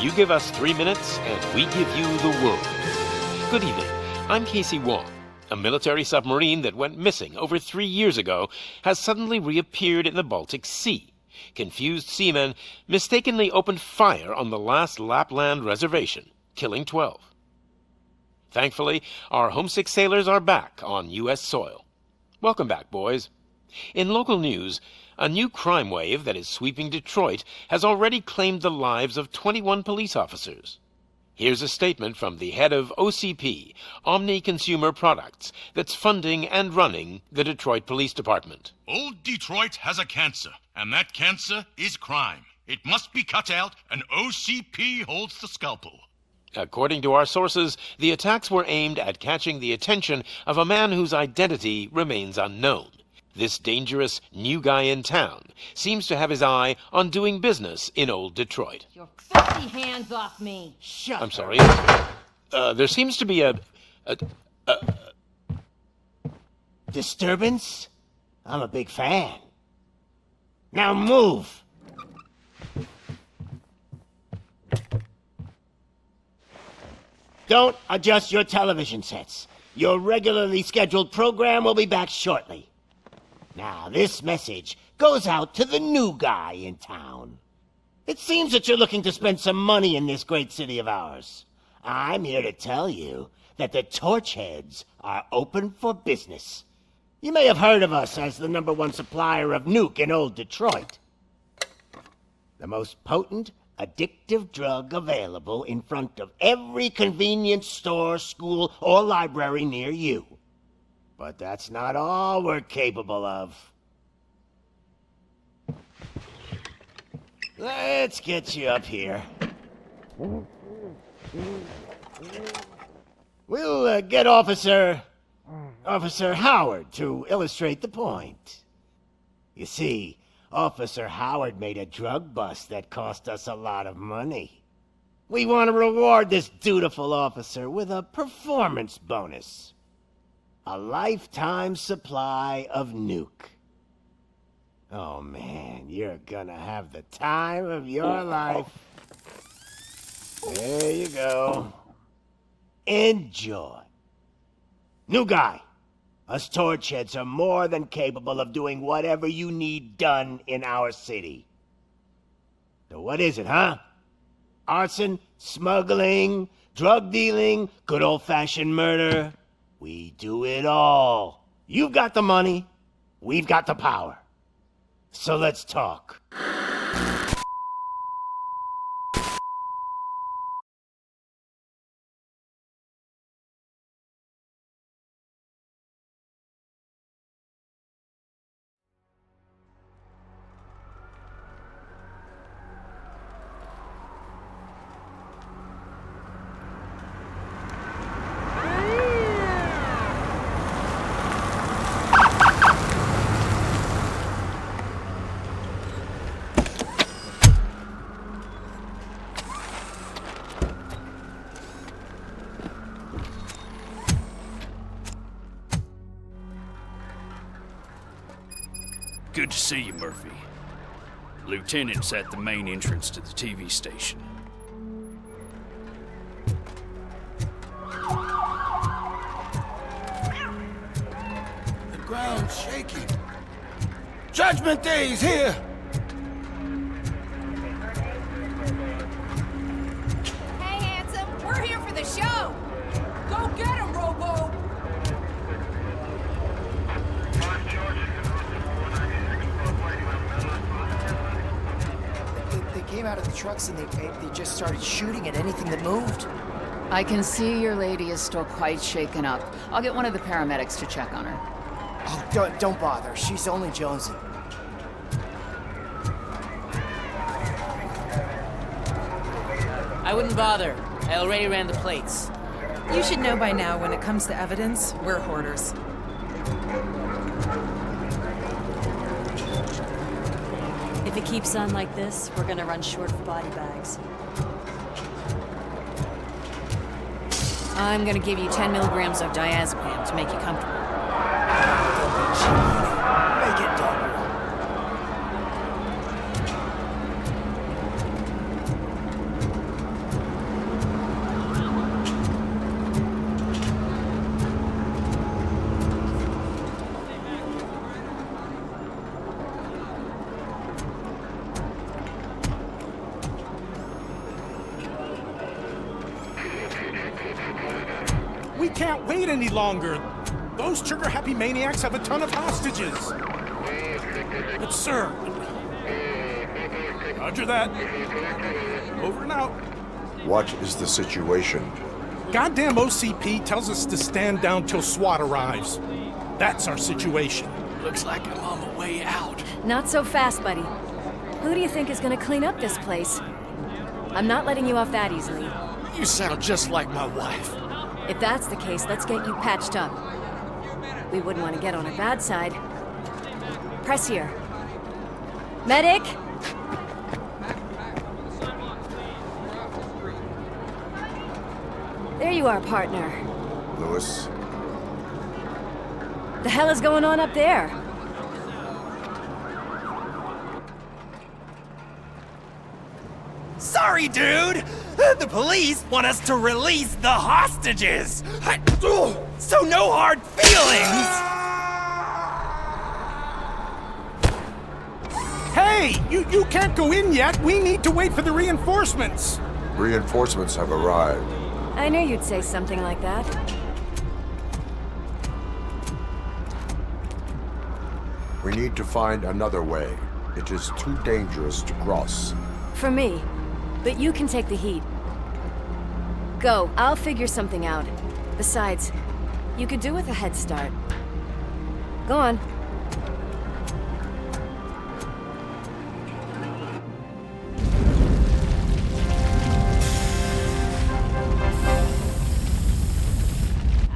You give us 3 minutes, and we give you the world. Good evening. I'm Casey Wong. A military submarine that went missing over 3 years ago has suddenly reappeared in the Baltic Sea. Confused seamen mistakenly opened fire on the last Lapland reservation, killing 12. Thankfully, our homesick sailors are back on U.S. soil. Welcome back, boys. In local news, a new crime wave that is sweeping Detroit has already claimed the lives of 21 police officers. Here's a statement from the head of OCP, Omni Consumer Products, that's funding and running the Detroit Police Department. Old Detroit has a cancer, and that cancer is crime. It must be cut out, and OCP holds the scalpel. According to our sources, the attacks were aimed at catching the attention of a man whose identity remains unknown. This dangerous new guy in town seems to have his eye on doing business in old Detroit. Your filthy hands off me! Shut I'm sorry. There seems to be a Disturbance? I'm a big fan. Now move! Don't adjust your television sets. Your regularly scheduled program will be back shortly. Now, this message goes out to the new guy in town. It seems that you're looking to spend some money in this great city of ours. I'm here to tell you that the Torchheads are open for business. You may have heard of us as the #1 supplier of nuke in old Detroit. The most potent, addictive drug available in front of every convenience store, school, or library near you. But that's not all we're capable of. Let's get you up here. We'll get Officer Howard to illustrate the point. You see, Officer Howard made a drug bust that cost us a lot of money. We want to reward this dutiful officer with a performance bonus. A lifetime supply of nuke. Oh man, you're gonna have the time of your life. There you go. Enjoy. New guy, us Torchheads are more than capable of doing whatever you need done in our city. So what is it, huh? Arson, smuggling, drug dealing, good old-fashioned murder. We do it all. You've got the money, we've got the power. So let's talk. Good to see you, Murphy. Lieutenant's at the main entrance to the TV station. The ground's shaking. Judgment Day's here! Hey, handsome, we're here for the show! Go get him, Robo! They came out of the trucks and they just started shooting at anything that moved. I can see your lady is still quite shaken up. I'll get one of the paramedics to check on her. Oh, don't bother. She's only jonesing. I wouldn't bother. I already ran the plates. You should know by now, when it comes to evidence, we're hoarders. If it keeps on like this, we're gonna run short of body bags. I'm gonna give you 10 milligrams of diazepam to make you comfortable. Make it double. can't wait any longer. Those trigger-happy maniacs have a ton of hostages. But sir... Roger that. Over and out. What is the situation? Goddamn OCP tells us to stand down till SWAT arrives. That's our situation. Looks like I'm on the way out. Not so fast, buddy. Who do you think is gonna clean up this place? I'm not letting you off that easily. You sound just like my wife. If that's the case, let's get you patched up. We wouldn't want to get on her bad side. Press here. Medic! There you are, partner. Lewis? The hell is going on up there? Sorry, dude! The police want us to release the hostages! So no hard feelings! Hey! You can't go in yet! We need to wait for the reinforcements! Reinforcements have arrived. I knew you'd say something like that. We need to find another way. It is too dangerous to cross. For me. But you can take the heat. Go, I'll figure something out. Besides, you could do with a head start. Go on.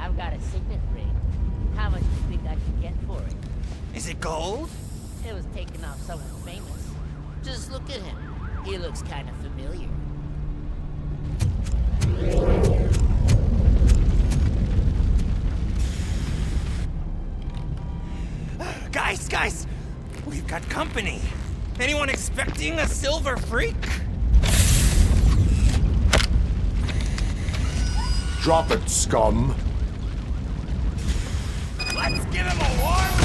I've got a signet ring. How much do you think I can get for it? Is it gold? It was taken off someone famous. Just look at him. He looks kind of familiar. Guys! We've got company. Anyone expecting a silver freak? Drop it, scum! Let's give him a warm...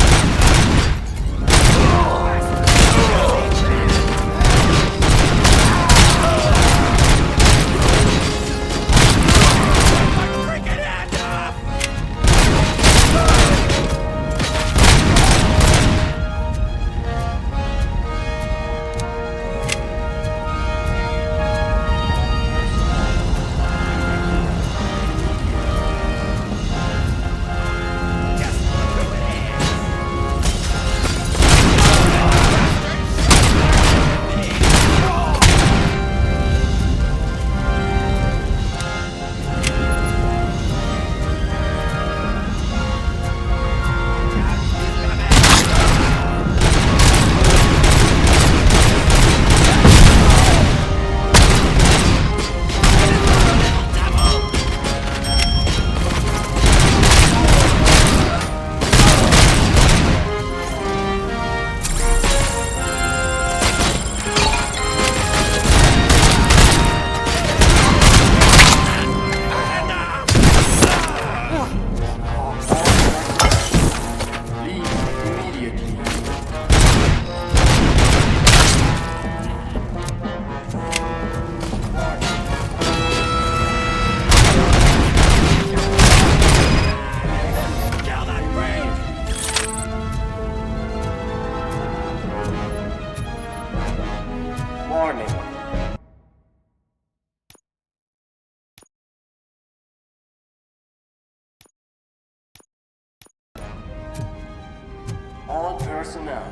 All personnel,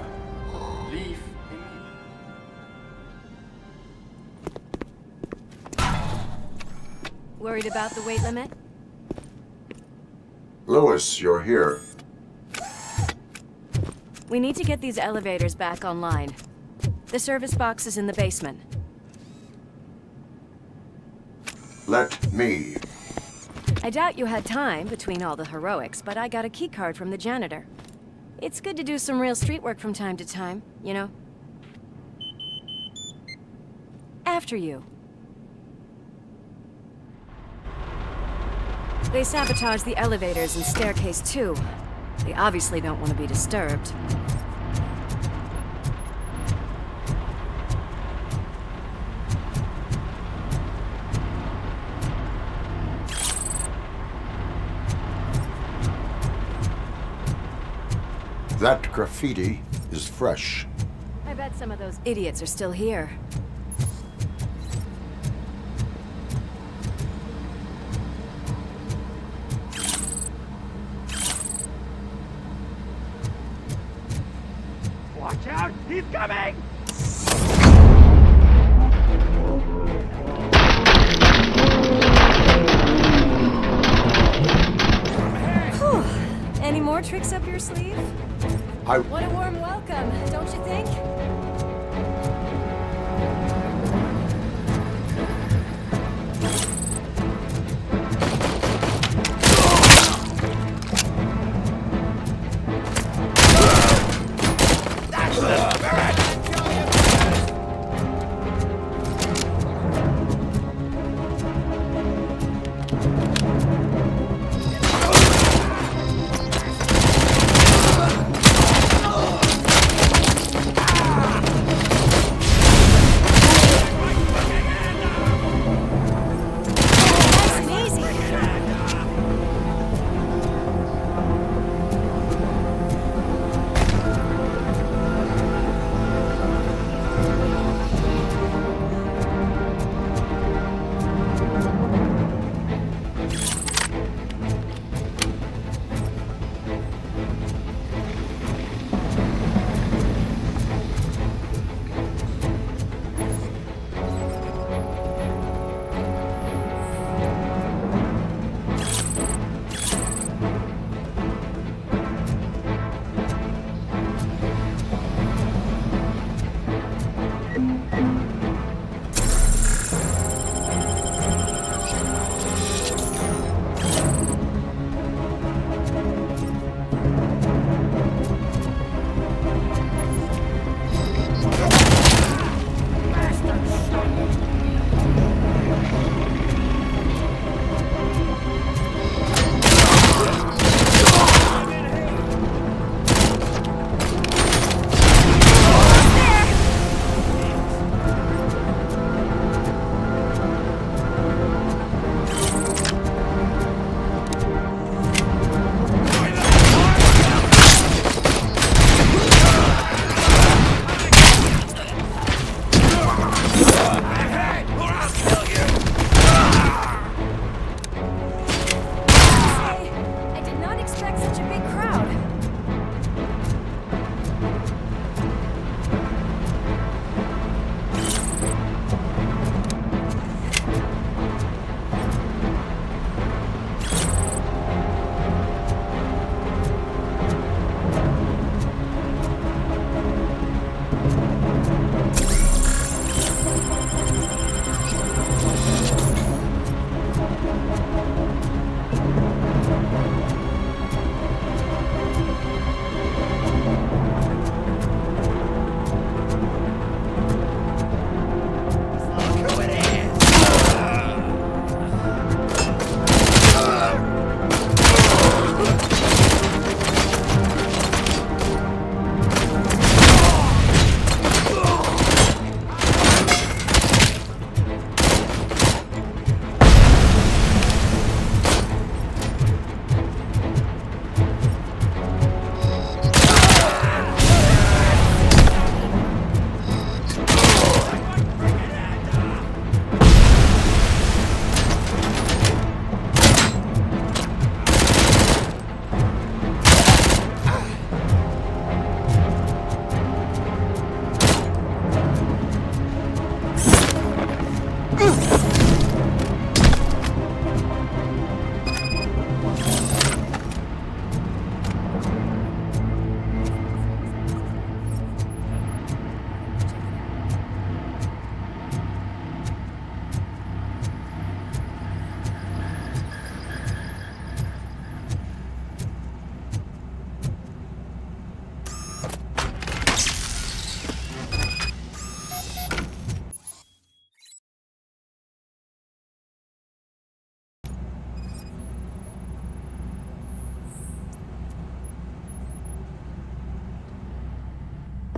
leave Worried about the weight limit? Lewis, you're here. We need to get these elevators back online. The service box is in the basement. Let me. I doubt you had time between all the heroics, but I got a keycard from the janitor. It's good to do some real street work from time to time, you know? After you. They sabotage the elevators and staircase too. They obviously don't want to be disturbed. That graffiti is fresh. I bet some of those idiots are still here. Watch out! He's coming! Whew. Any more tricks up your sleeve? What a warm welcome, don't you think?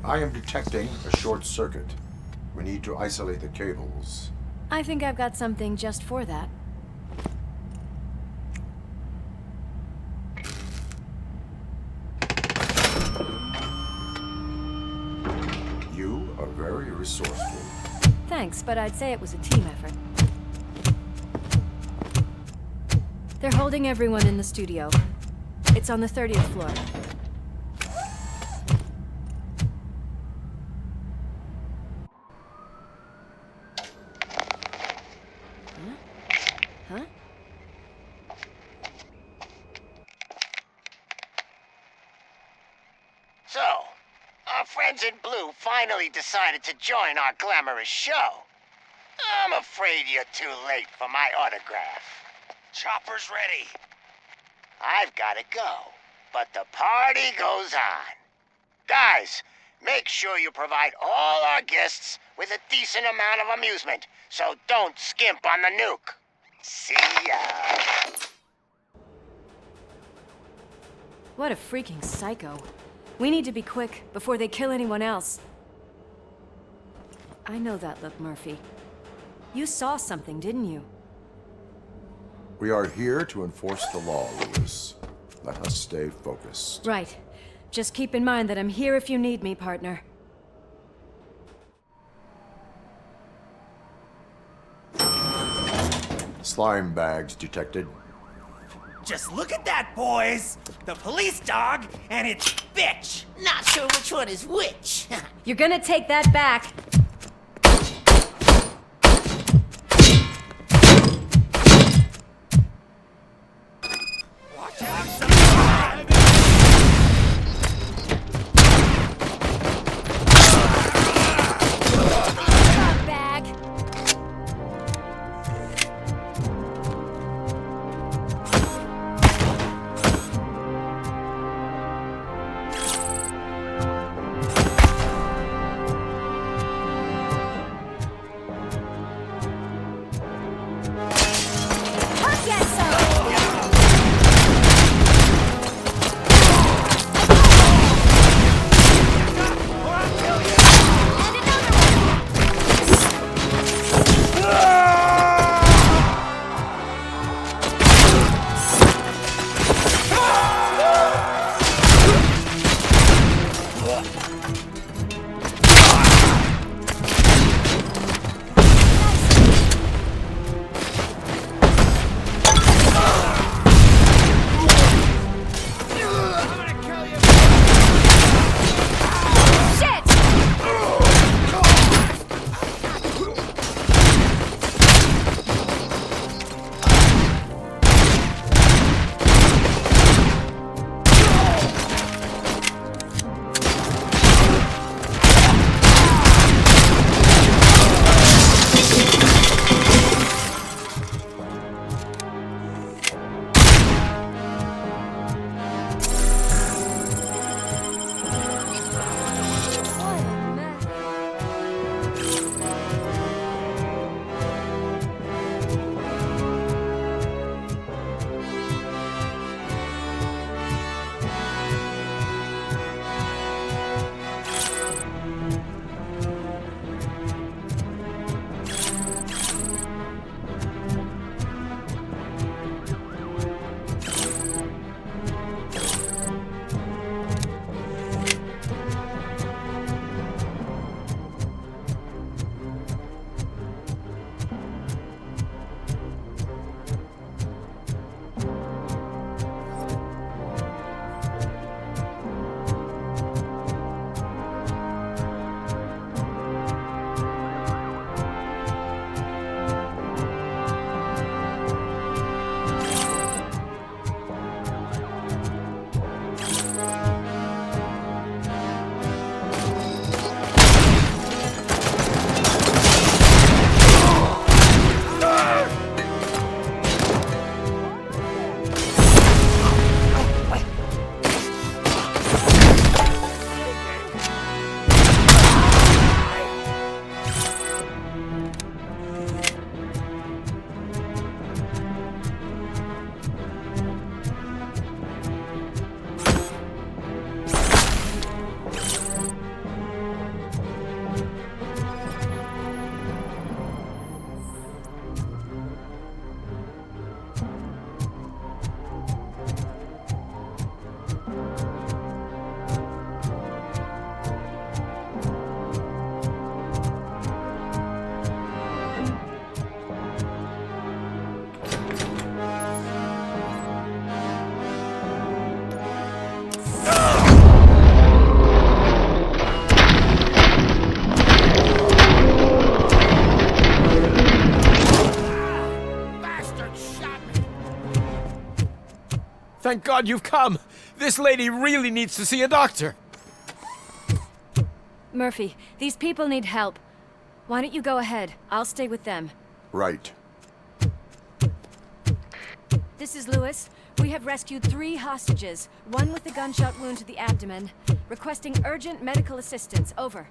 I am detecting a short circuit. We need to isolate the cables. I think I've got something just for that. are very resourceful. Thanks, but I'd say it was a team effort. They're holding everyone in the studio. It's on the 30th floor. Huh? So, our friends in blue finally decided to join our glamorous show. I'm afraid you're too late for my autograph. Chopper's ready. I've gotta go, but the party goes on. Guys, make sure you provide all our guests with a decent amount of amusement, so don't skimp on the nuke. See ya. What a freaking psycho. We need to be quick before they kill anyone else. I know that look, Murphy. You saw something, didn't you? We are here to enforce the law, Lewis. Let us stay focused. Right. Just keep in mind that I'm here if you need me, partner. Slime bags detected. Just look at that, boys! The police dog and its bitch! Not sure which one is which. You're gonna take that back. Thank God you've come. This lady really needs to see a doctor. Murphy, these people need help. Why don't you go ahead? I'll stay with them. Right. This is Lewis. We have rescued 3 hostages, one with a gunshot wound to the abdomen. Requesting urgent medical assistance. Over.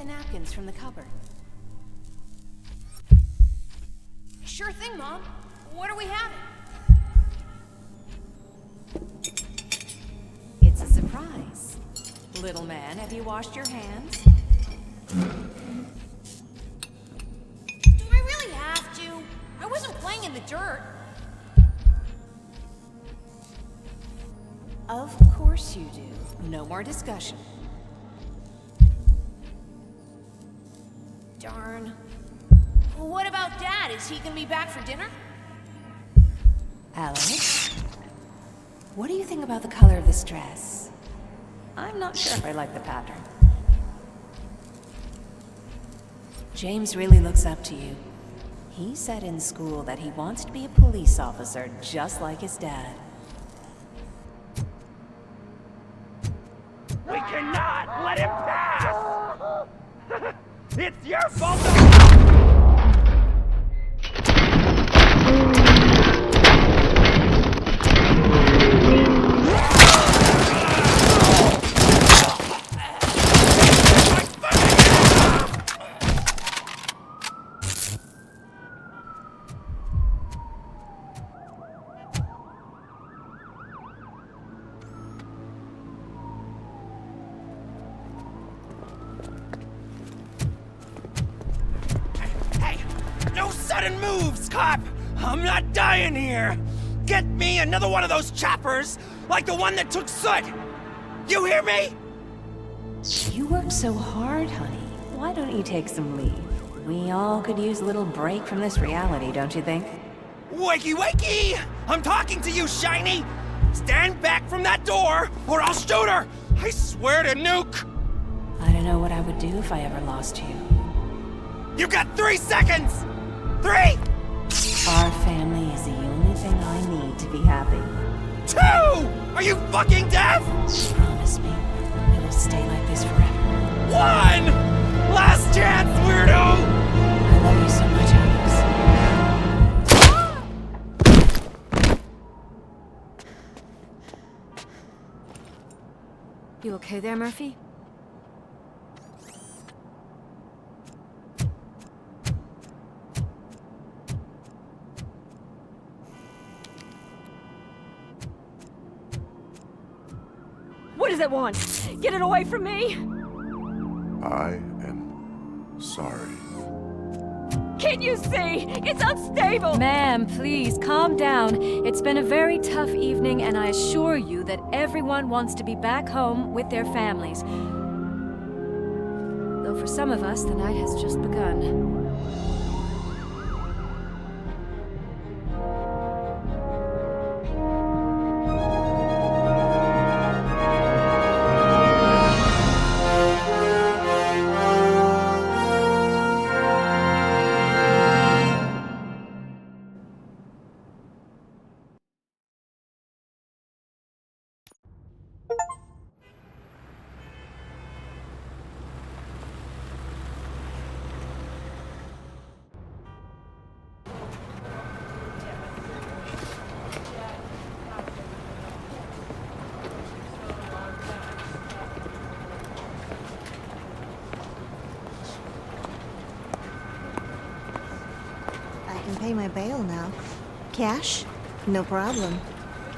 napkins from the cupboard. Sure thing, Mom. What are we having? It's a surprise. Little man, have you washed your hands? Do I really playing in the dirt. Of course you do. No more discussion. Darn. What about Dad? Is he gonna be back for dinner? Alex? What do you think about the color of this dress? I'm not sure if I like the pattern. James really looks up to you. He said in school that he wants to be a police officer just like his dad. We cannot let him pass! It's your fault! No sudden moves, cop! I'm not dying here! Get me another one of those choppers, like the one that took Soot! You hear me? You work so hard, honey. Why don't you take some leave? We all could use a little break from this reality, don't you think? Wakey, wakey! I'm talking to you, Shiny! Stand back from that door, or I'll shoot her! I swear to nuke! I don't know what I would do if I ever lost you. You got 3 seconds! 3! Our family is the only thing I need to be happy. 2! Are you fucking deaf? Promise me it'll stay like this forever. 1! Last chance, weirdo! I love you so much, Alex. You okay there, Murphy? What does it want? Get it away from me! I am sorry. Can't you see? It's unstable! Ma'am, please, calm down. It's been a very tough evening, and I assure you that everyone wants to be back home with their families. Though for some of us, the night has just begun. I can pay my bail now. Cash? No problem.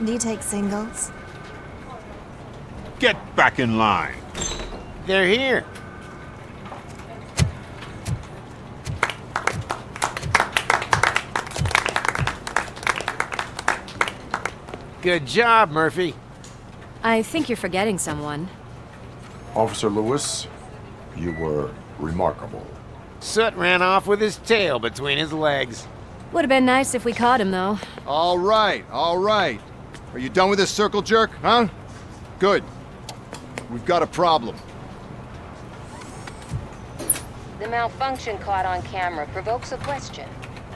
Do you take singles? Get back in line. They're here. Good job, Murphy. I think you're forgetting someone. Officer Lewis, you were remarkable. Soot ran off with his tail between his legs. Would have been nice if we caught him, though. All right, all right. Are you done with this circle jerk, huh? Good. We've got a problem. The malfunction caught on camera provokes a question.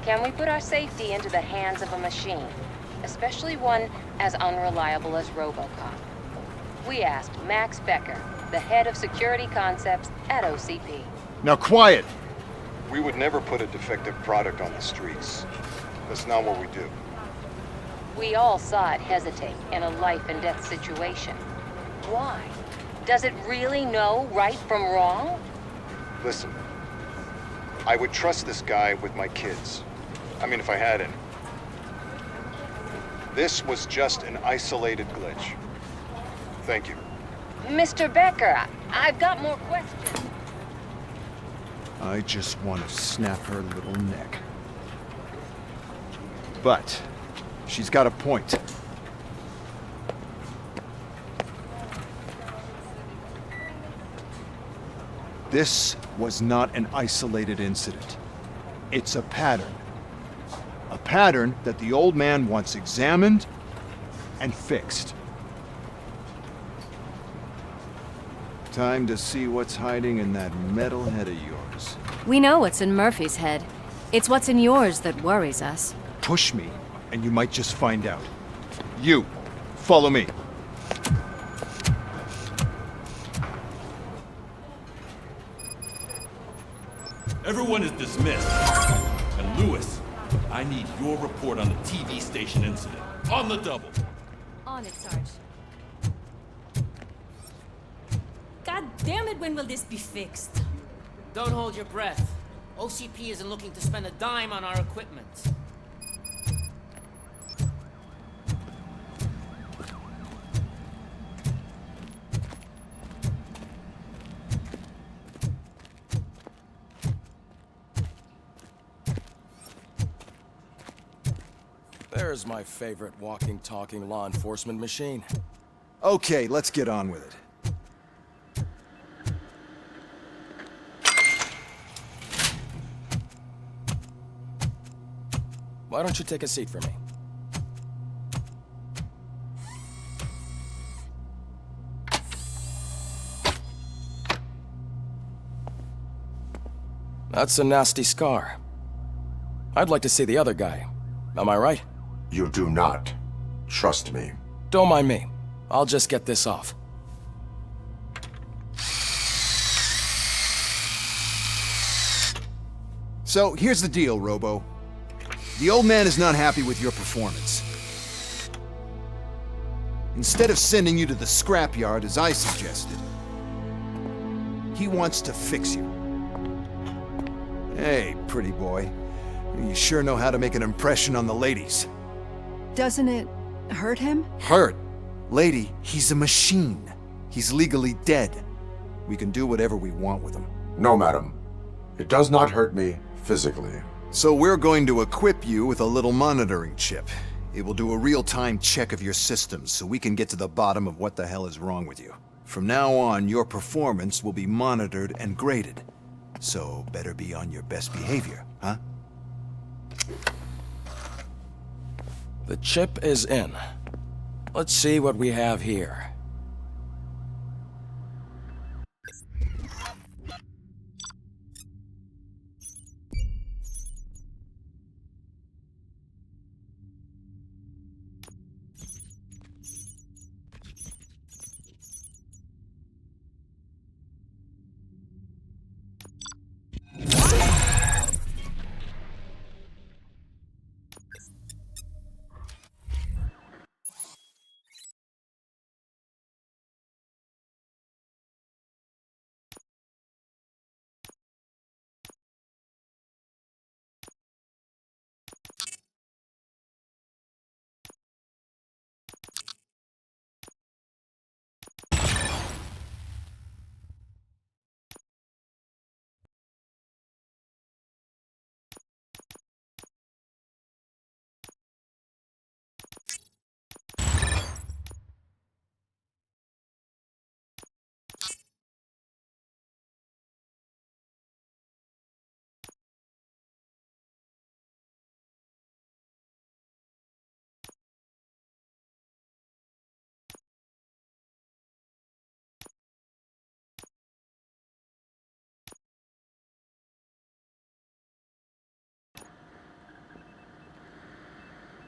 Can we put our safety into the hands of a machine? Especially one as unreliable as RoboCop. We asked Max Becker, the head of security concepts at OCP. Now quiet! We would never put a defective product on the streets. That's not what we do. We all saw it hesitate in a life and death situation. Why? Does it really know right from wrong? Listen, I would trust this guy with my kids. I mean, if I had any. This was just an isolated glitch. Thank you. Mr. Becker, I've got more questions. I just want to snap her little neck. But she's got a point. This was not an isolated incident. It's a pattern. A pattern that the old man wants examined and fixed. Time to see what's hiding in that metal head of yours. We know what's in Murphy's head. It's what's in yours that worries us. Push me, and you might just find out. You, follow me. Everyone is dismissed. And Lewis, I need your report on the TV station incident. On the double. On it, Sarge. God damn it, when will this be fixed? Don't hold your breath. OCP isn't looking to spend a dime on our equipment. There's my favorite walking, talking law enforcement machine. Okay, let's get on with it. Why don't you take a seat for me? That's a nasty scar. I'd like to see the other guy. Am I right? You do not. Trust me. Don't mind me. I'll just get this off. So, here's the deal, Robo. The old man is not happy with your performance. Instead of sending you to the scrapyard as I suggested, he wants to fix you. Hey, pretty boy. You sure know how to make an impression on the ladies. Doesn't it hurt him? Hurt? Lady, he's a machine. He's legally dead. We can do whatever we want with him. No, madam. It does not hurt me physically. So we're going to equip you with a little monitoring chip. It will do a real-time check of your systems so we can get to the bottom of what the hell is wrong with you. From now on, your performance will be monitored and graded. So better be on your best behavior, huh? The chip is in. Let's see what we have here.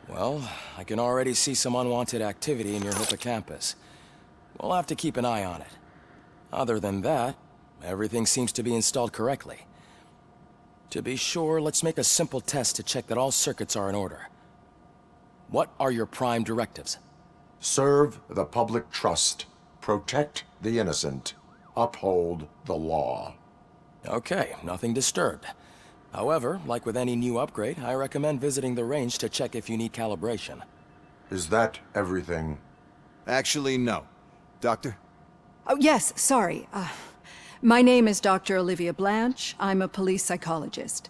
Well, I can already see some unwanted activity in your hippocampus. We'll have to keep an eye on it. Other than that, everything seems to be installed correctly. To be sure, let's make a simple test to check that all circuits are in order. What are your prime directives? Serve the public trust. Protect the innocent. Uphold the law. Okay, nothing disturbed. However, like with any new upgrade, I recommend visiting the range to check if you need calibration. Is that everything? Actually, no. Doctor? Oh, yes, sorry. My name is Dr. Olivia Blanche. I'm a police psychologist.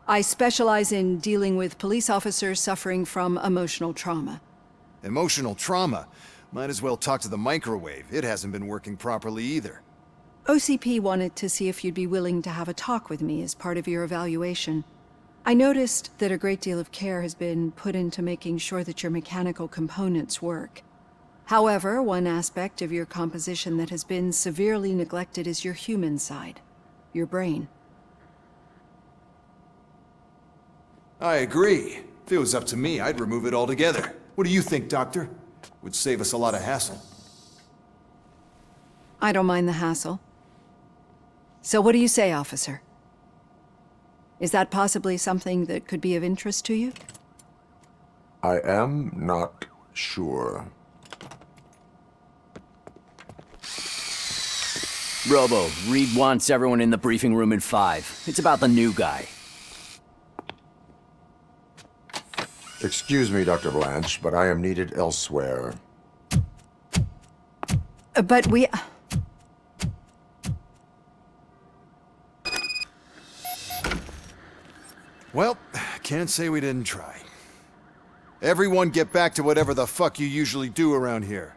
I specialize in dealing with police officers suffering from emotional trauma. Emotional trauma? Might as well talk to the microwave. It hasn't been working properly either. OCP wanted to see if you'd be willing to have a talk with me as part of your evaluation. I noticed that a great deal of care has been put into making sure that your mechanical components work. However, one aspect of your composition that has been severely neglected is your human side, your brain. I agree. If it was up to me, I'd remove it altogether. What do you think, Doctor? Would save us a lot of hassle. I don't mind the hassle. So what do you say, officer? Is that possibly something that could be of interest to you? I am not sure. Robo, Reed wants everyone in the briefing room in 5. It's about the new guy. Excuse me, Dr. Blanche, but I am needed elsewhere. But we... Well, can't say we didn't try. Everyone get back to whatever the fuck you usually do around here.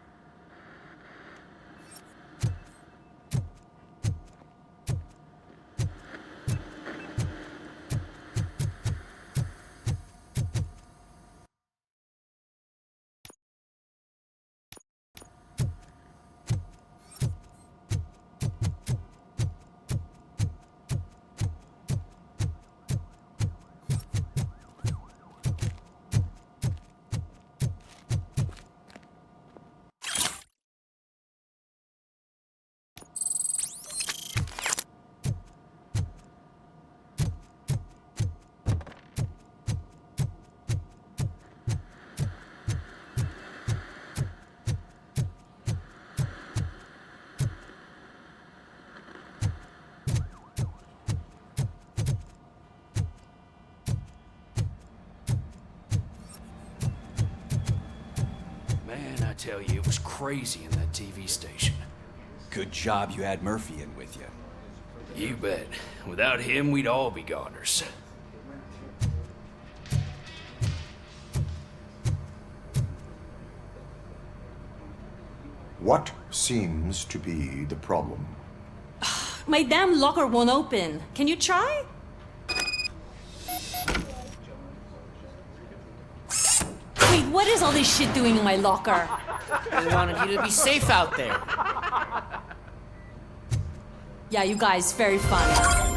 Man, I tell you, it was crazy in that TV station. Good job you had Murphy in with you. You bet. Without him, we'd all be goners. What seems to be the problem? My damn locker won't open. Can you try? Wait, what is all this shit doing in my locker? We wanted you to be safe out there. Yeah, you guys, very fun.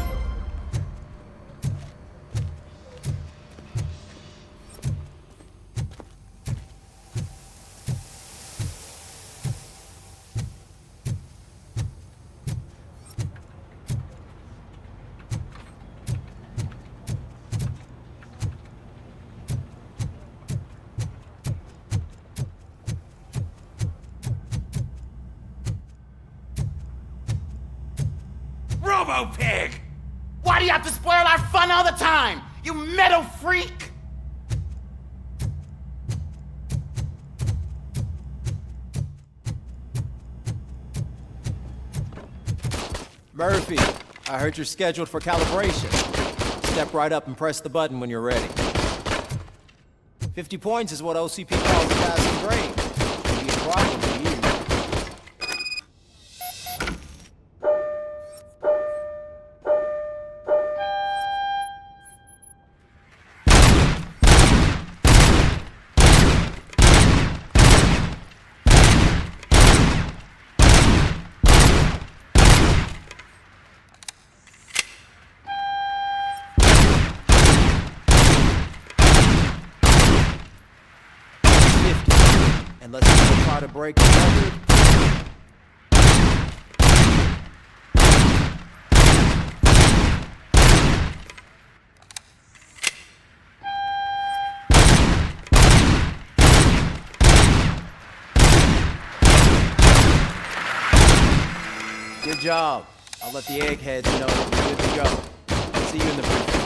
Robo-Pig! Why do you have to spoil our fun all the time? You metal freak! Murphy, I heard you're scheduled for calibration. Step right up and press the button when you're ready. 50 points is what OCP calls a passing grade. It'll be a problem for you. Unless you try to break the record. Good job. I'll let the eggheads know that you're good to go. See you in the briefing room.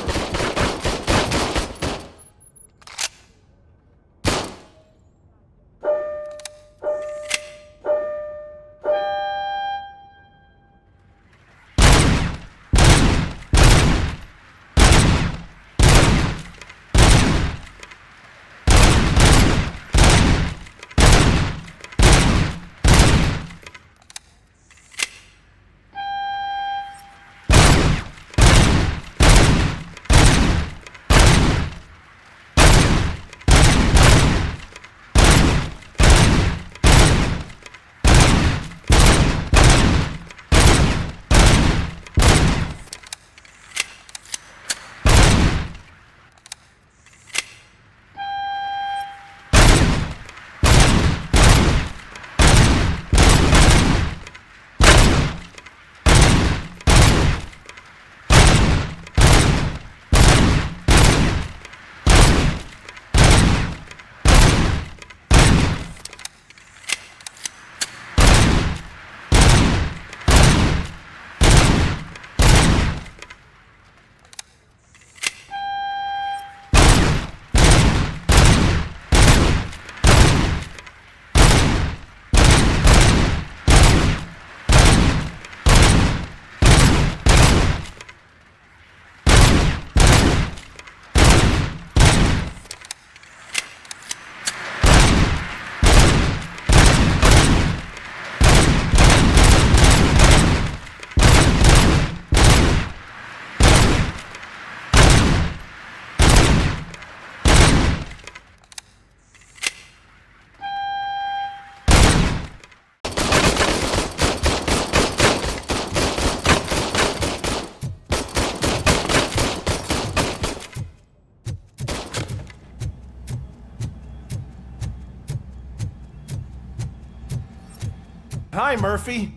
Hi, Murphy.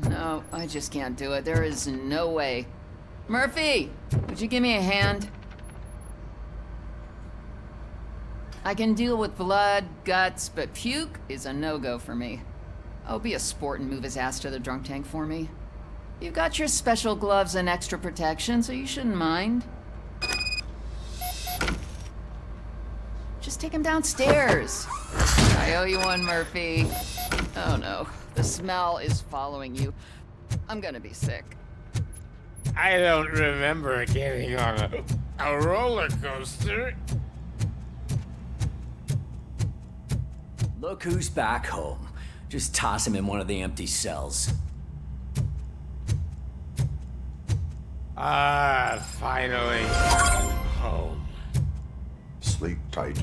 No, I just can't do it. There is no way. Murphy, would you give me a hand? I can deal with blood, guts, but puke is a no-go for me. Oh, be a sport and move his ass to the drunk tank for me. You've got your special gloves and extra protection, so you shouldn't mind. Just take him downstairs. I owe you one, Murphy. Oh no, the smell is following you. I'm gonna be sick. I don't remember getting on a roller coaster. Look who's back home. Just toss him in one of the empty cells. Ah, finally. Home. Sleep tight.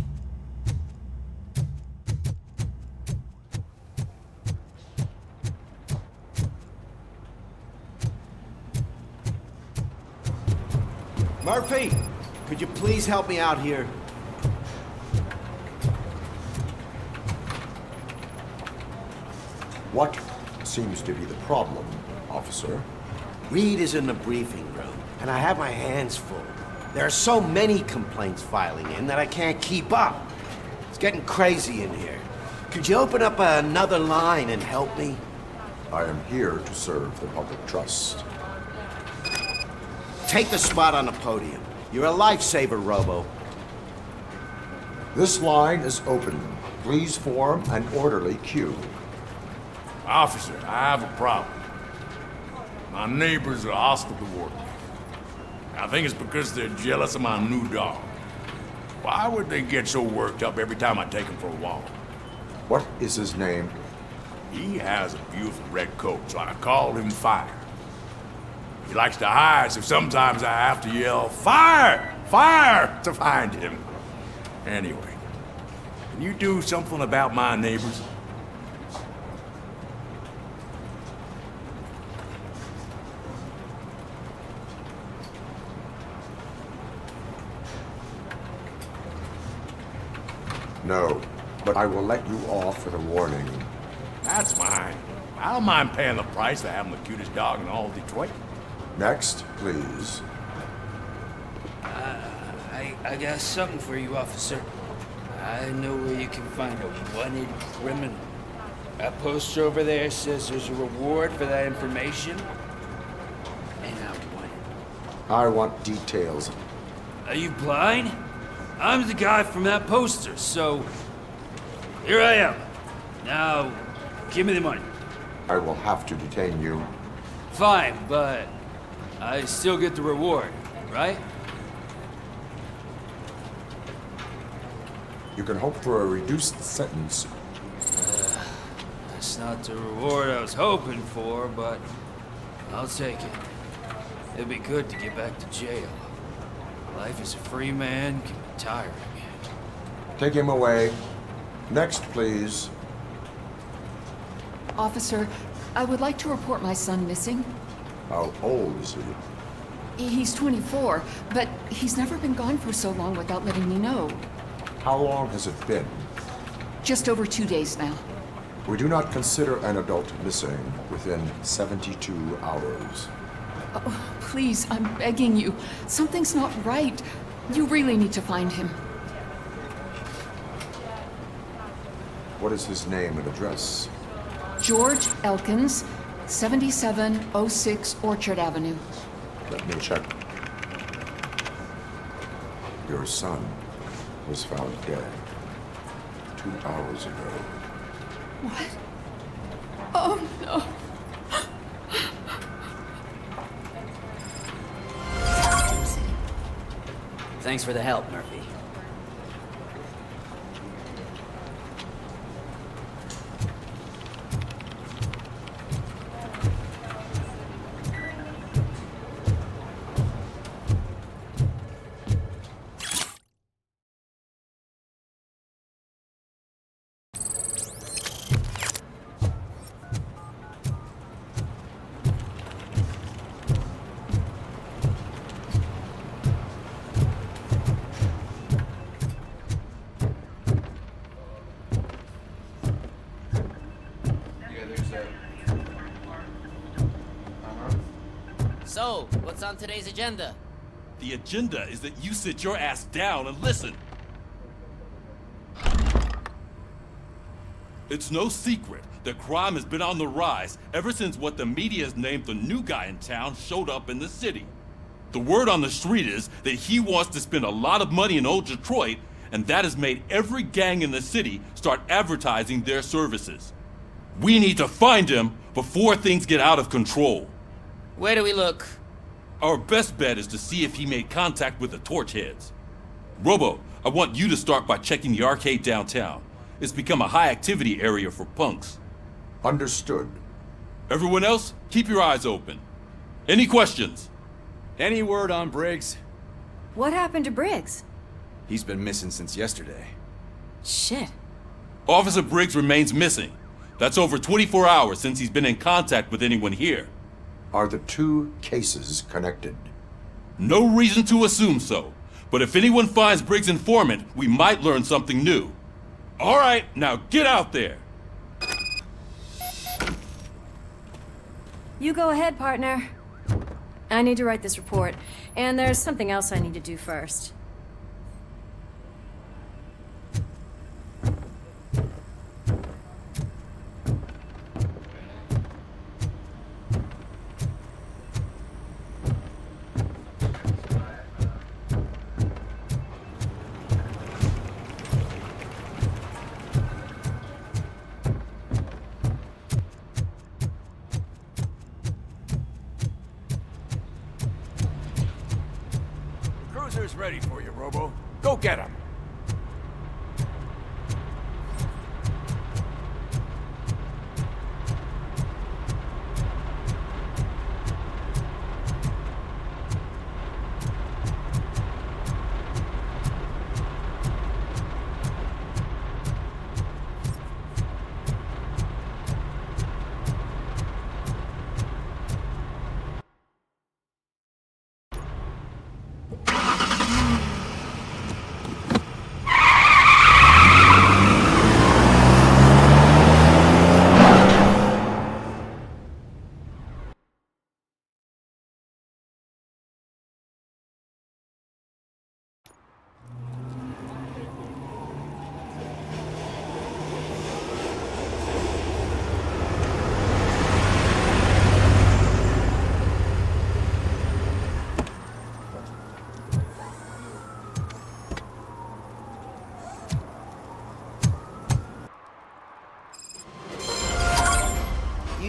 Murphy, could you please help me out here? What seems to be the problem, officer? Reed is in the briefing room, and I have my hands full. There are so many complaints filing in that I can't keep up. It's getting crazy in here. Could you open up another line and help me? I am here to serve the public trust. Take the spot on the podium. You're a lifesaver, Robo. This line is open. Please form an orderly queue. Officer, I have a problem. My neighbors are hostile toward me. I think it's because they're jealous of my new dog. Why would they get so worked up every time I take him for a walk? What is his name? He has a beautiful red coat, so I call him Fire. He likes to hide, so sometimes I have to yell, "Fire! Fire!" to find him. Anyway, can you do something about my neighbors? No, but I will let you off with a warning. That's mine. I don't mind paying the price for having the cutest dog in all of Detroit. Next, please. I got something for you, officer. I know where you can find a wanted criminal. That poster over there says there's a reward for that information. And I want it. I want details. Are you blind? I'm the guy from that poster, so here I am. Now, give me the money. I will have to detain you. Fine, but I still get the reward, right? You can hope for a reduced sentence. That's not the reward I was hoping for, but I'll take it. It'd be good to get back to jail. Life as a free man can be tiring. Take him away. Next, please. Officer, I would like to report my son missing. How old is he? He's 24, but he's never been gone for so long without letting me know. How long has it been? Just over 2 days now. We do not consider an adult missing within 72 hours. Oh, please, I'm begging you. Something's not right. You really need to find him. What is his name and address? George Elkins, 7706 Orchard Avenue. Let me check. Your son was found dead 2 hours ago. What? Oh, no. Thanks for the help, Murphy. So, what's on today's agenda? The agenda is that you sit your ass down and listen. It's no secret that crime has been on the rise ever since what the media has named the new guy in town showed up in the city. The word on the street is that he wants to spend a lot of money in old Detroit, and that has made every gang in the city start advertising their services. We need to find him before things get out of control. Where do we look? Our best bet is to see if he made contact with the Torchheads. Robo, I want you to start by checking the arcade downtown. It's become a high-activity area for punks. Understood. Everyone else, keep your eyes open. Any questions? Any word on Briggs? What happened to Briggs? He's been missing since yesterday. Shit. Officer Briggs remains missing. That's over 24 hours since he's been in contact with anyone here. Are the 2 cases connected? No reason to assume so. But if anyone finds Briggs' informant, we might learn something new. All right, now get out there. You go ahead, partner. I need to write this report, and there's something else I need to do first. Cruiser's ready for you, Robo. Go get him.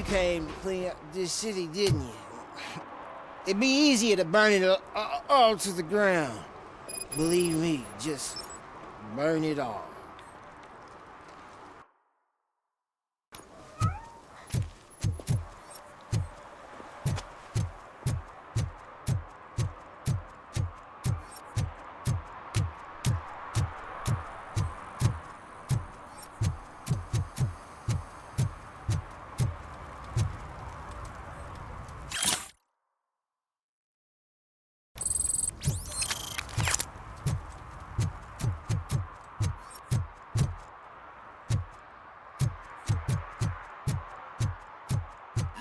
Came to clean up this city, didn't you? It'd be easier to burn it all to the ground. Believe me, just burn it all.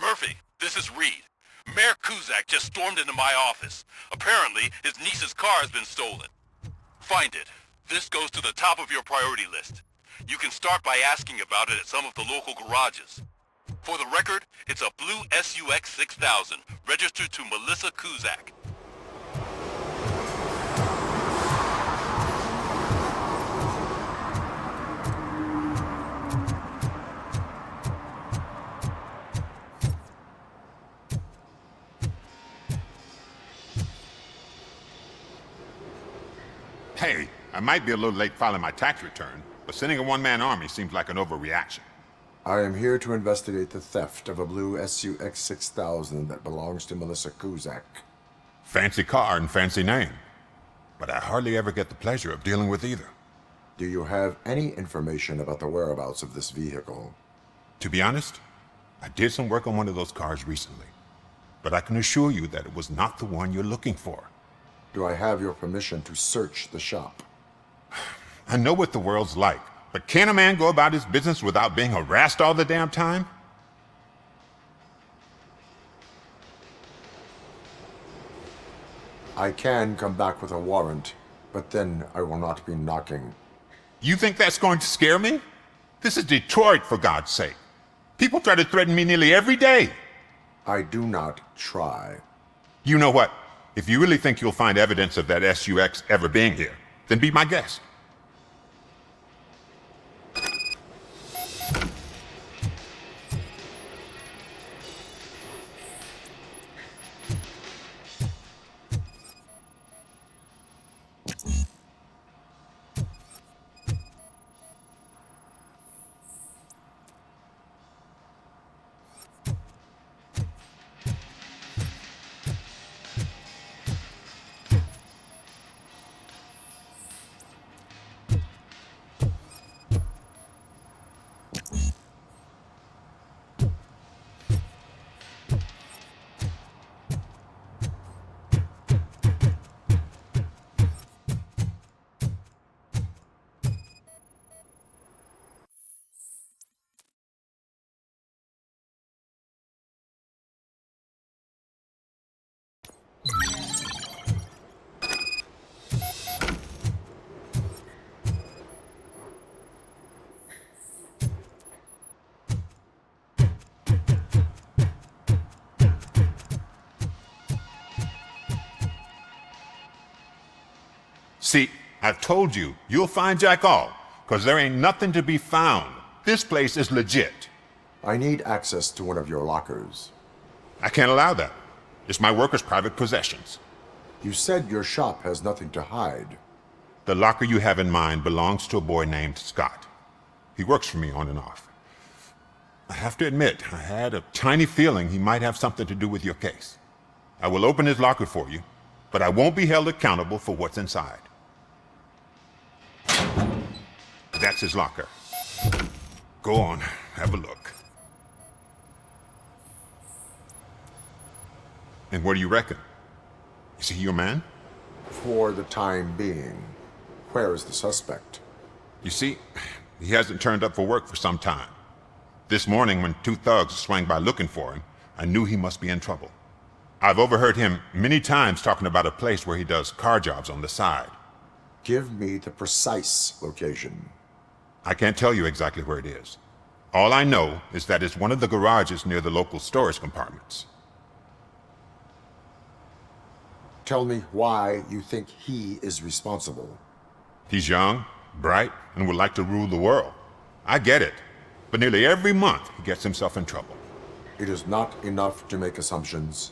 Murphy, this is Reed. Mayor Kuzak just stormed into my office. Apparently, his niece's car has been stolen. Find it. This goes to the top of your priority list. You can start by asking about it at some of the local garages. For the record, it's a blue SUX 6000, registered to Melissa Kuzak. I might be a little late filing my tax return, but sending a one-man army seems like an overreaction. I am here to investigate the theft of a blue SUX 6000 that belongs to Melissa Kuzak. Fancy car and fancy name, but I hardly ever get the pleasure of dealing with either. Do you have any information about the whereabouts of this vehicle? To be honest, I did some work on one of those cars recently, but I can assure you that it was not the one you're looking for. Do I have your permission to search the shop? I know what the world's like, but can a man go about his business without being harassed all the damn time? I can come back with a warrant, but then I will not be knocking. You think that's going to scare me? This is Detroit, for God's sake. People try to threaten me nearly every day. I do not try. You know what? If you really think you'll find evidence of that SUX ever being here, then be my guest. See, I've told you, you'll find Jack all, because there ain't nothing to be found. This place is legit. I need access to one of your lockers. I can't allow that. It's my workers' private possessions. You said your shop has nothing to hide. The locker you have in mind belongs to a boy named Scott. He works for me on and off. I have to admit, I had a tiny feeling he might have something to do with your case. I will open his locker for you, but I won't be held accountable for what's inside. That's his locker. Go on, have a look. And what do you reckon? Is he your man? For the time being. Where is the suspect? You see, he hasn't turned up for work for some time. This morning, when two thugs swang by looking for him, I knew he must be in trouble. I've overheard him many times talking about a place where he does car jobs on the side. Give me the precise location. I can't tell you exactly where it is. All I know is that it's one of the garages near the local storage compartments. Tell me why you think he is responsible. He's young, bright, and would like to rule the world. I get it. But nearly every month, he gets himself in trouble. It is not enough to make assumptions.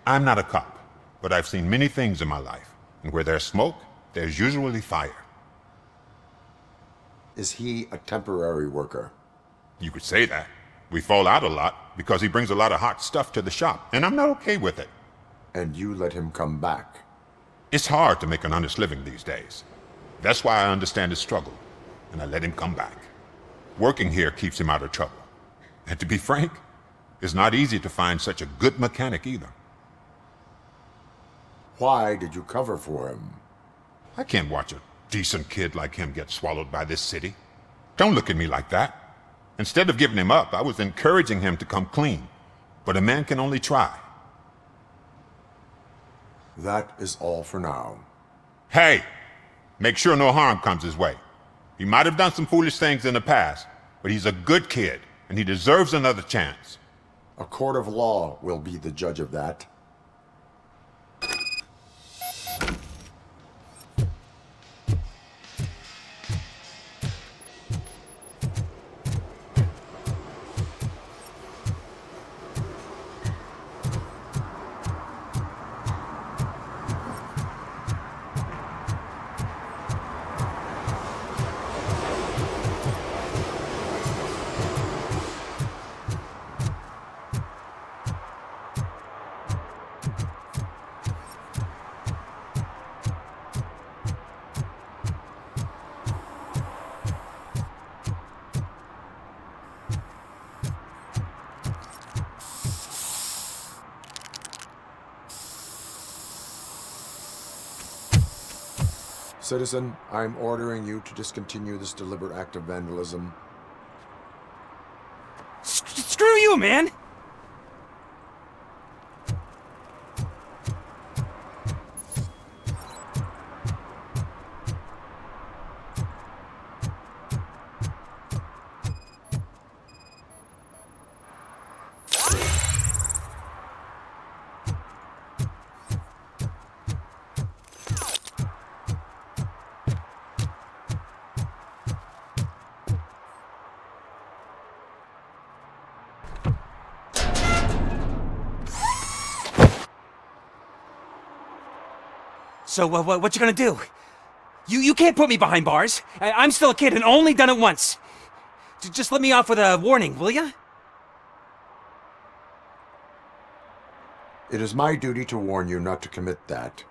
I'm not a cop, but I've seen many things in my life. And where there's smoke, there's usually fire. Is he a temporary worker? You could say that. We fall out a lot because he brings a lot of hot stuff to the shop, and I'm not okay with it. And you let him come back? It's hard to make an honest living these days. That's why I understand his struggle, and I let him come back. Working here keeps him out of trouble. And to be frank, it's not easy to find such a good mechanic either. Why did you cover for him? I can't watch a decent kid like him get swallowed by this city. Don't look at me like that. Instead of giving him up, I was encouraging him to come clean. But a man can only try. That is all for now. Hey! Make sure no harm comes his way. He might have done some foolish things in the past, but he's a good kid, and he deserves another chance. A court of law will be the judge of that. Citizen, I'm ordering you to discontinue this deliberate act of vandalism. Screw you, man! So, what you gonna do? You can't put me behind bars. I'm still a kid and only done it once. Just let me off with a warning, will ya? It is my duty to warn you not to commit that,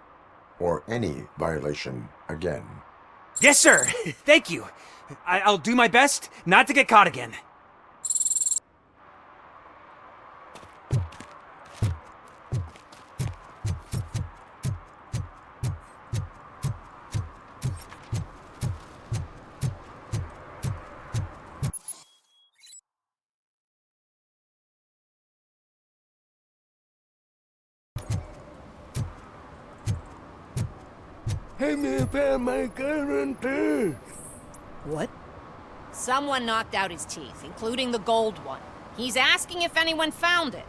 or any violation, again. Yes, sir. Thank you. I'll do my best not to get caught again. Hey, me found my gun too. What? Someone knocked out his teeth, including the gold one. He's asking if anyone found it.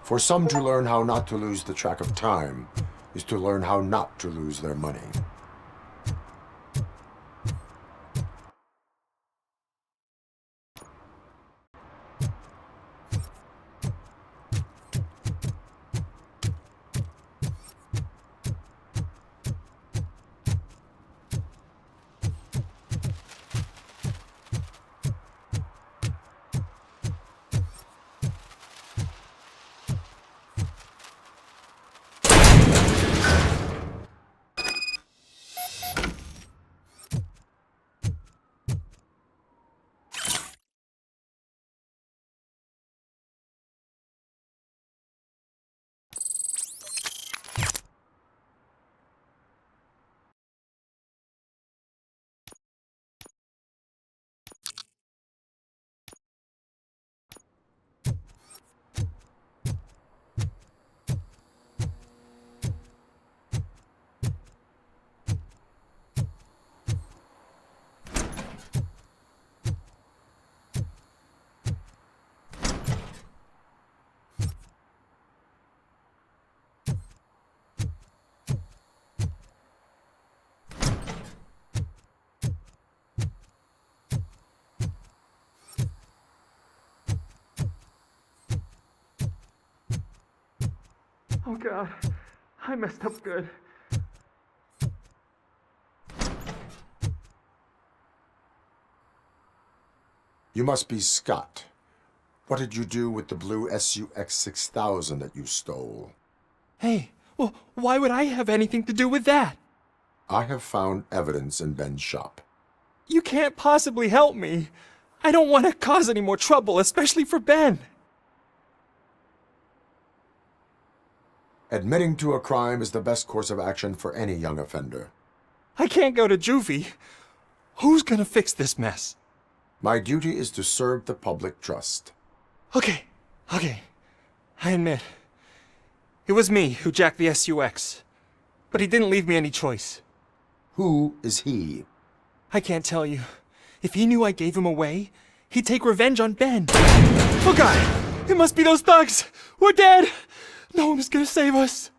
For some to learn how not to lose the track of time is to learn how not to lose their money. Oh god, I messed up good. You must be Scott. What did you do with the blue SUX 6000 that you stole? Hey, well, why would I have anything to do with that? I have found evidence in Ben's shop. You can't possibly help me. I don't want to cause any more trouble, especially for Ben. Admitting to a crime is the best course of action for any young offender. I can't go to juvie. Who's gonna fix this mess? My duty is to serve the public trust. Okay. I admit. It was me who jacked the SUX. But he didn't leave me any choice. Who is he? I can't tell you. If he knew I gave him away, he'd take revenge on Ben. Oh god! It must be those thugs! We're dead! No one is gonna save us.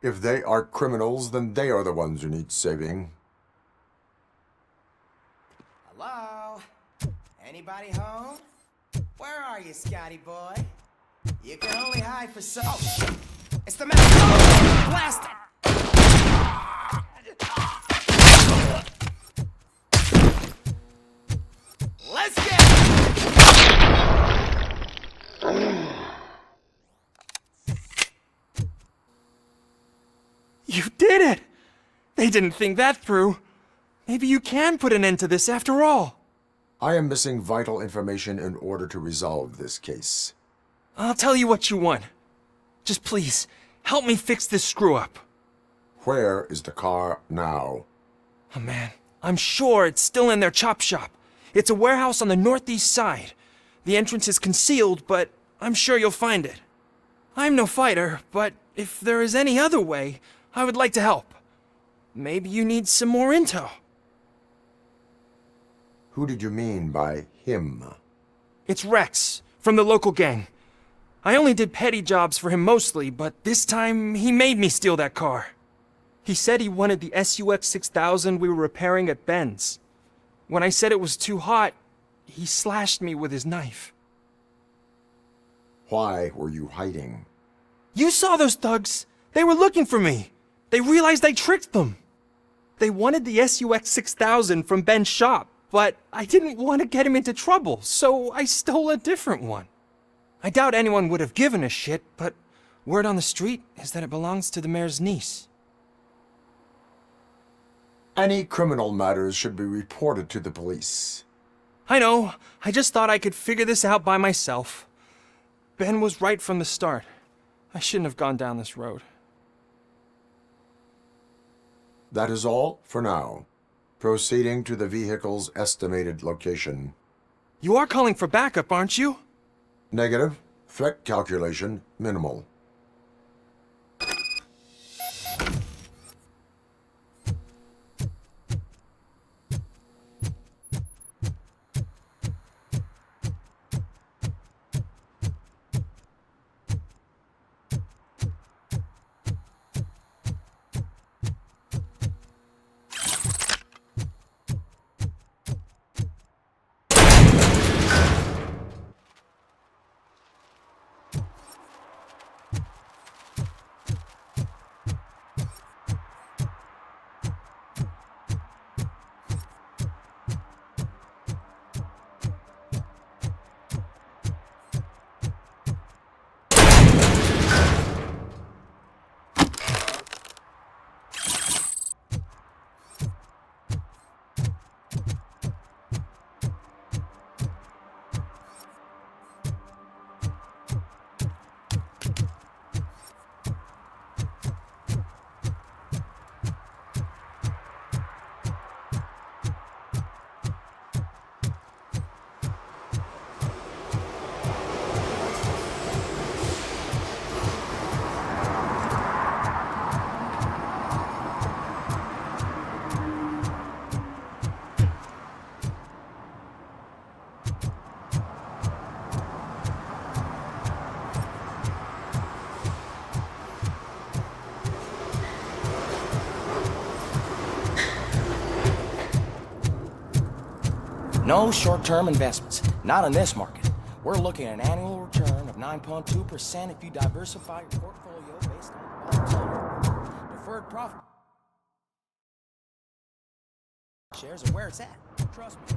If they are criminals, then they are the ones who need saving. Hello? Anybody home? Where are you, Scotty boy? You can only hide for so... Oh! It's the man! Oh, blast it! Let's get it! You did it! They didn't think that through. Maybe you can put an end to this after all. I am missing vital information in order to resolve this case. I'll tell you what you want. Just please, Help me fix this screw-up. Where is the car now? Oh man, I'm sure it's still in their chop shop. It's a warehouse on the northeast side. The entrance is concealed, but I'm sure you'll find it. I'm no fighter, but if there is any other way, I would like to help. Maybe you need some more intel. Who did you mean by him? It's Rex, from the local gang. I only did petty jobs for him mostly, but this time he made me steal that car. He said he wanted the SUX 6000 we were repairing at Ben's. When I said it was too hot, he slashed me with his knife. Why were you hiding? You saw those thugs! They were looking for me! They realized I tricked them! They wanted the SUX 6000 from Ben's shop, but I didn't want to get him into trouble, so I stole a different one. I doubt anyone would have given a shit, but word on the street is that it belongs to the mayor's niece. Any criminal matters should be reported to the police. I know. I just thought I could figure this out by myself. Ben was right from the start. I shouldn't have gone down this road. That is all for now. Proceeding to the vehicle's estimated location. You are calling for backup, aren't you? Negative. Threat calculation minimal. No short-term investments. Not in this market. We're looking at an annual return of 9.2% if you diversify your portfolio based on volatility. Deferred profit shares are where it's at. Trust me.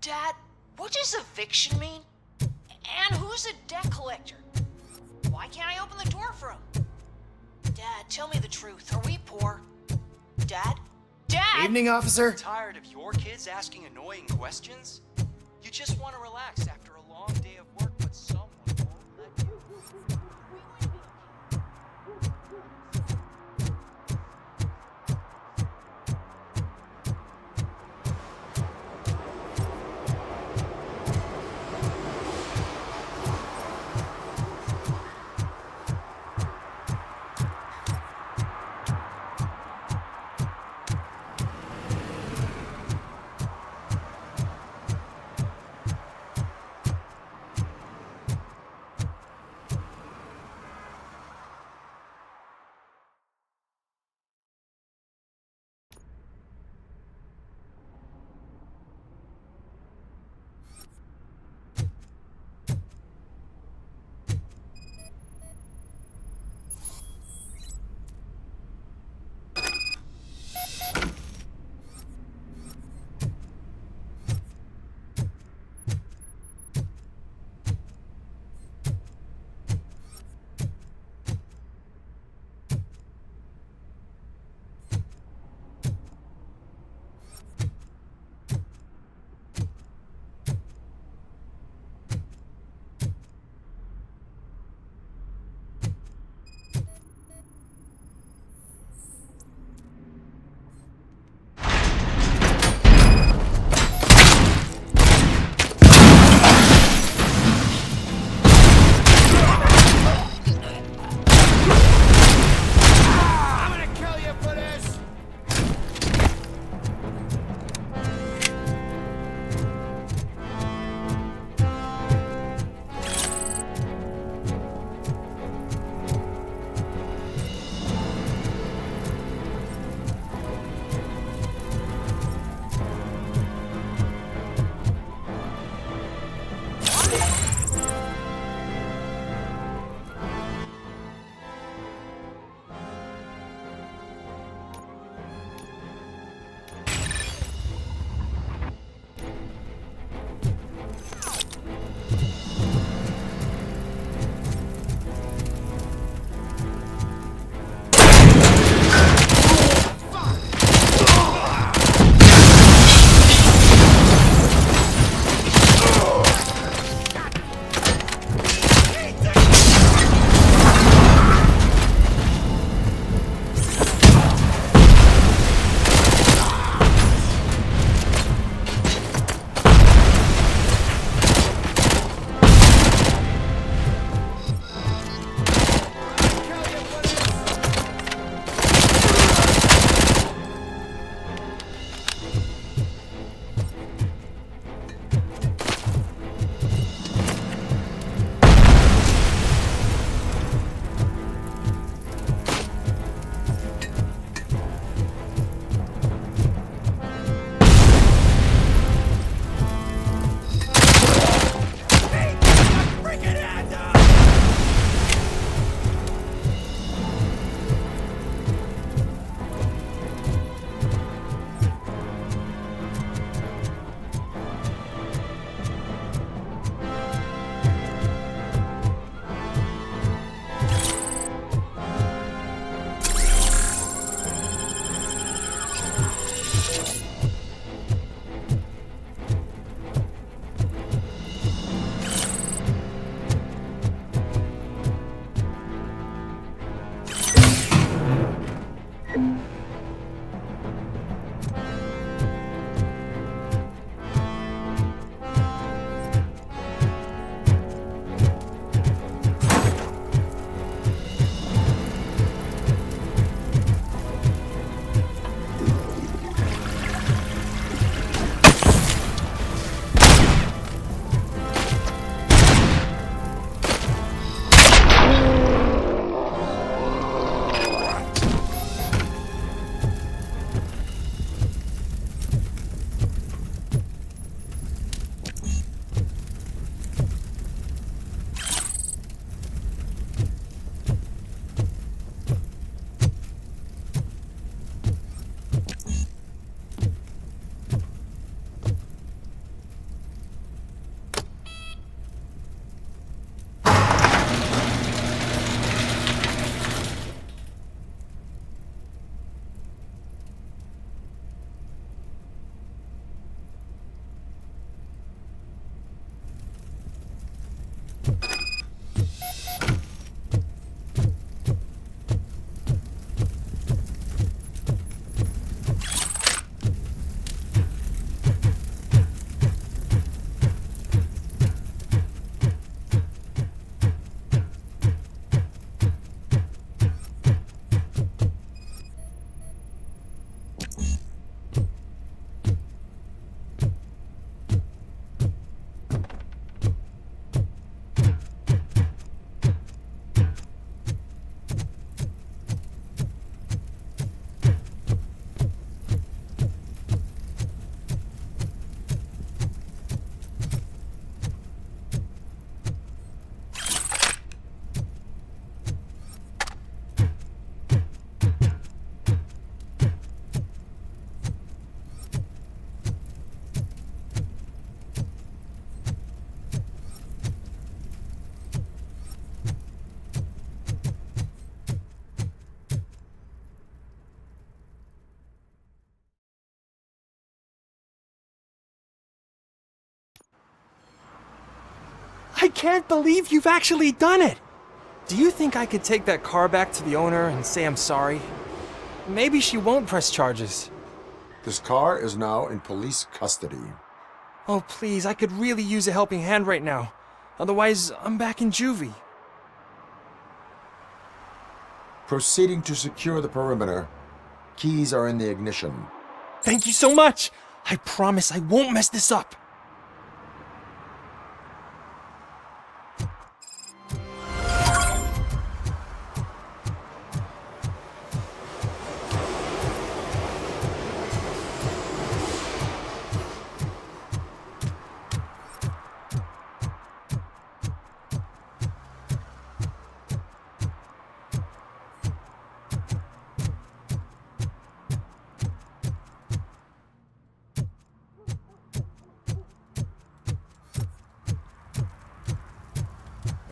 Dad, what does eviction mean? And who's a debt collector? Why can't I open the door for him? Dad, tell me the truth. Are we poor? Dad? Dad! Evening, officer. Tired of your kids asking annoying questions? You just want to relax after a long day of work, but someone won't let you. I can't believe you've actually done it! Do you think I could take that car back to the owner and say I'm sorry? Maybe she won't press charges. This car is now in police custody. Oh, please, I could really use a helping hand right now. Otherwise, I'm back in juvie. Proceeding to secure the perimeter. Keys are in the ignition. Thank you so much! I promise I won't mess this up.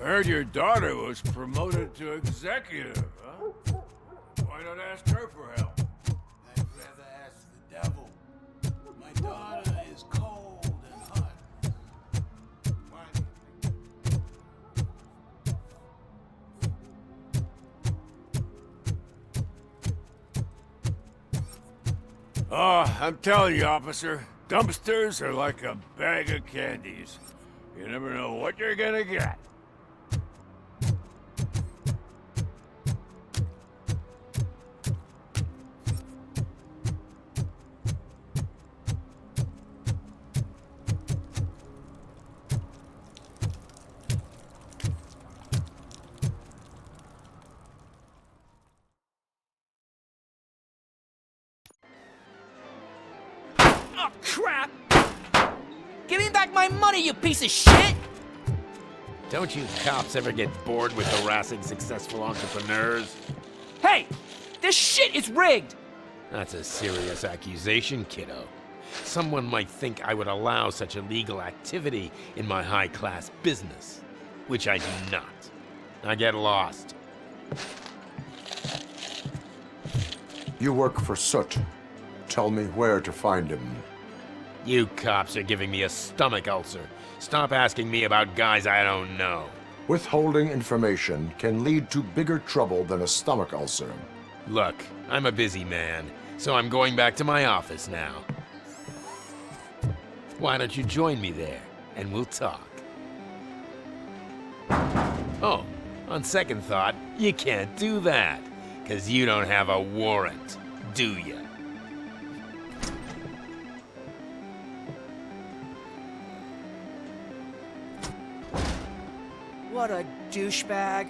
I heard your daughter was promoted to executive, huh? Why not ask her for help? I'd rather ask the devil. My daughter is cold and hot. Oh, I'm telling you, officer, dumpsters are like a bag of candies. You never know what you're gonna get. Oh, crap! Give me back my money, you piece of shit! Don't you cops ever get bored with harassing successful entrepreneurs? Hey! This shit is rigged! That's a serious accusation, kiddo. Someone might think I would allow such illegal activity in my high-class business, which I do not. I get lost. You work for Soot. Tell me where to find him. You cops are giving me a stomach ulcer. Stop asking me about guys I don't know. Withholding information can lead to bigger trouble than a stomach ulcer. Look, I'm a busy man, so I'm going back to my office now. Why don't you join me there, and we'll talk. Oh, on second thought, you can't do that, 'cause you don't have a warrant, do ya? What a douchebag.